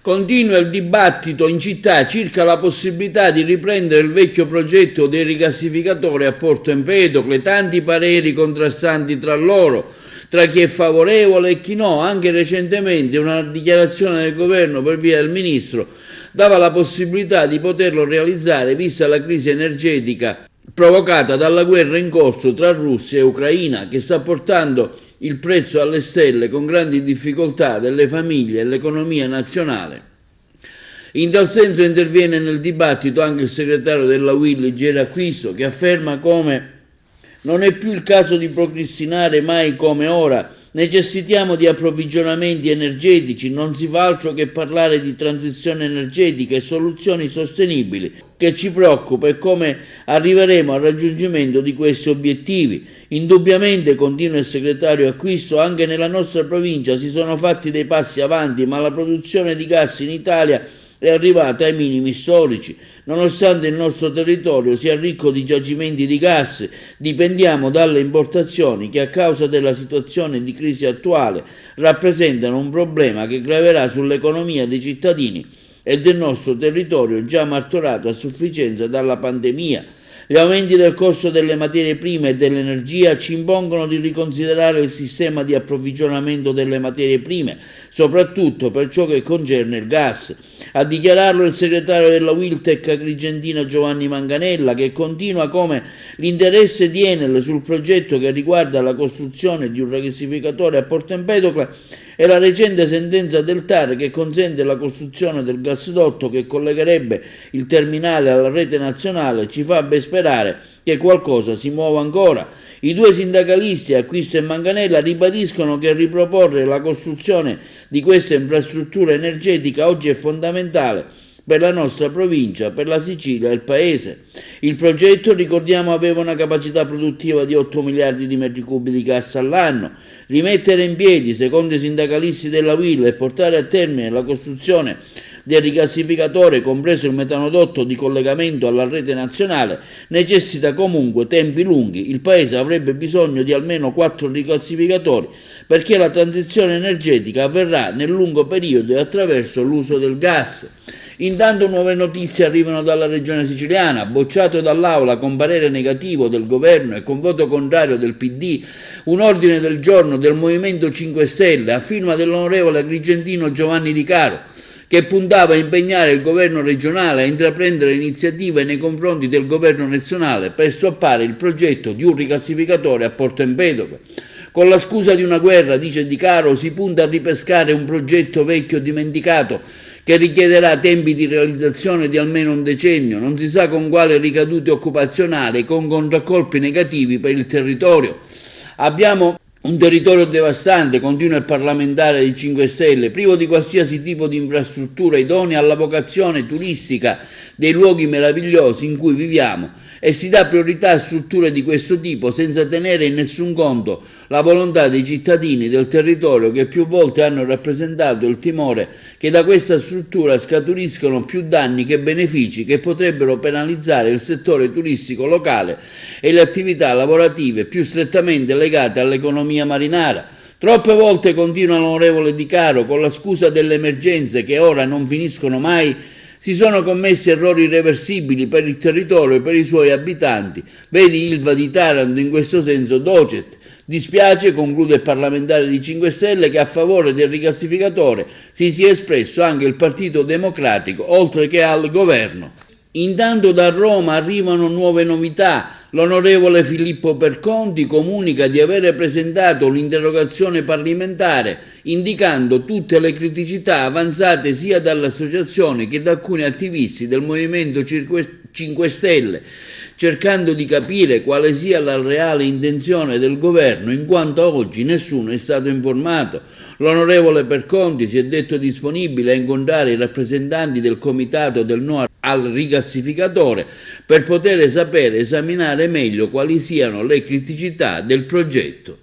Continua il dibattito in città circa la possibilità di riprendere il vecchio progetto dei rigassificatori a Porto Empedocle, tanti pareri contrastanti tra loro, tra chi è favorevole e chi no. Anche recentemente una dichiarazione del governo per via del ministro dava la possibilità di poterlo realizzare vista la crisi energetica provocata dalla guerra in corso tra Russia e Ucraina, che sta portando il prezzo alle stelle con grandi difficoltà delle famiglie e l'economia nazionale. In tal senso interviene nel dibattito anche il segretario della UIL Gera Acquisto, che afferma come non è più il caso di procrastinare mai come ora, necessitiamo di approvvigionamenti energetici, non si fa altro che parlare di transizione energetica e soluzioni sostenibili. Che ci preoccupa è come arriveremo al raggiungimento di questi obiettivi. Indubbiamente, continua il segretario Acquisto, anche nella nostra provincia si sono fatti dei passi avanti, ma la produzione di gas in Italia è arrivata ai minimi storici. Nonostante il nostro territorio sia ricco di giacimenti di gas, dipendiamo dalle importazioni che a causa della situazione di crisi attuale rappresentano un problema che graverà sull'economia dei cittadini e del nostro territorio già martoriato a sufficienza dalla pandemia. Gli aumenti del costo delle materie prime e dell'energia ci impongono di riconsiderare il sistema di approvvigionamento delle materie prime, soprattutto per ciò che concerne il gas. A dichiararlo il segretario della Wiltec Agrigentina Giovanni Manganella, che continua come l'interesse di Enel sul progetto che riguarda la costruzione di un rigassificatore a Porto Empedocle e la recente sentenza del TAR che consente la costruzione del gasdotto che collegherebbe il terminale alla rete nazionale ci fa ben sperare che qualcosa si muova ancora. I due sindacalisti, Acquisto e Manganella, ribadiscono che riproporre la costruzione di questa infrastruttura energetica oggi è fondamentale per la nostra provincia, per la Sicilia e il Paese. Il progetto, ricordiamo, aveva una capacità produttiva di 8 miliardi di metri cubi di gas all'anno. Rimettere in piedi, secondo i sindacalisti della UIL, e portare a termine la costruzione del rigassificatore, compreso il metanodotto di collegamento alla rete nazionale, necessita comunque tempi lunghi. Il Paese avrebbe bisogno di almeno 4 rigassificatori perché la transizione energetica avverrà nel lungo periodo e attraverso l'uso del gas. Intanto nuove notizie arrivano dalla regione siciliana. Bocciato dall'Aula con parere negativo del governo e con voto contrario del PD, un ordine del giorno del Movimento 5 Stelle a firma dell'onorevole agrigentino Giovanni Di Caro, che puntava a impegnare il governo regionale a intraprendere iniziative nei confronti del governo nazionale per stoppare il progetto di un rigassificatore a Porto Empedocle. Con la scusa di una guerra, dice Di Caro, si punta a ripescare un progetto vecchio dimenticato che richiederà tempi di realizzazione di almeno un decennio, non si sa con quale ricadute occupazionali, con contraccolpi negativi per il territorio. Abbiamo un territorio devastante, continua il parlamentare dei 5 Stelle, privo di qualsiasi tipo di infrastruttura idonea alla vocazione turistica dei luoghi meravigliosi in cui viviamo, e si dà priorità a strutture di questo tipo senza tenere in nessun conto la volontà dei cittadini del territorio, che più volte hanno rappresentato il timore che da questa struttura scaturiscono più danni che benefici che potrebbero penalizzare il settore turistico locale e le attività lavorative più strettamente legate all'economia marinara. Troppe volte, continua l'onorevole Di Caro, con la scusa delle emergenze che ora non finiscono mai, si sono commessi errori irreversibili per il territorio e per i suoi abitanti. Vedi Ilva di Taranto, in questo senso docet. Dispiace, conclude il parlamentare di 5 Stelle, che a favore del rigassificatore si sia espresso anche il Partito Democratico, oltre che al governo. Intanto da Roma arrivano nuove novità. L'onorevole Filippo Perconti comunica di avere presentato un'interrogazione parlamentare indicando tutte le criticità avanzate sia dall'associazione che da alcuni attivisti del Movimento 5 Stelle, cercando di capire quale sia la reale intenzione del governo, in quanto a oggi nessuno è stato informato. L'onorevole Perconti si è detto disponibile a incontrare i rappresentanti del comitato del no al rigassificatore per poter sapere, esaminare meglio quali siano le criticità del progetto.